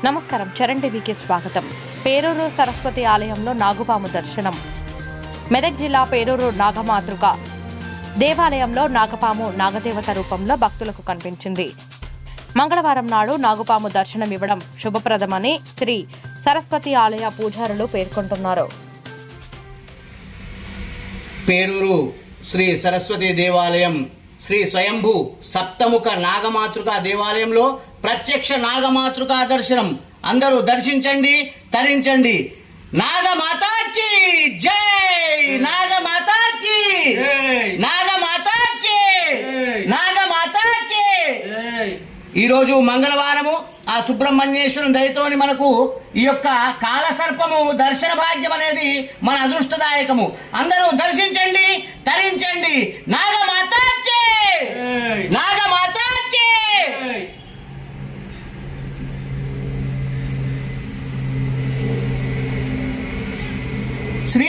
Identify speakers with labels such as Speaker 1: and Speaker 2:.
Speaker 1: నమస్కారం, చరణ్ టీవీకి స్వాగతం. పేరూరు సరస్వతి ఆలయంలో నాగుపాము దర్శనం. మెదక్ జిల్లా పేరూరు నాగమాతృక దేవాలయంలో నాగపాము నాగదేవత రూపంలో భక్తులకు కనిపించింది. మంగళవారం నాడు నాగుపాము దర్శనం ఇవ్వడం శుభప్రదమని శ్రీ సరస్వతి ఆలయ పూజారులు పేర్కొంటున్నారు.
Speaker 2: పేరూరు శ్రీ సరస్వతి దేవాలయం శ్రీ స్వయంభూ సప్తముఖ నాగమాతృక దేవాలయంలో ప్రత్యక్ష నాగమాతృక దర్శనం. అందరూ దర్శించండి, తరించండి. నాగమాతాకి జై! నాగమాతాకి! నాగమాతాకి! నాగమాతాకి! ఈరోజు మంగళవారము ఆ సుబ్రహ్మణ్యేశ్వరుని దయతోని మనకు ఈ యొక్క కాలసర్పము దర్శన భాగ్యం అనేది మన అదృష్టదాయకము. అందరూ దర్శించండి, తరించండి. నాగమాతాకి! నాగమాతాకి! శ్రీ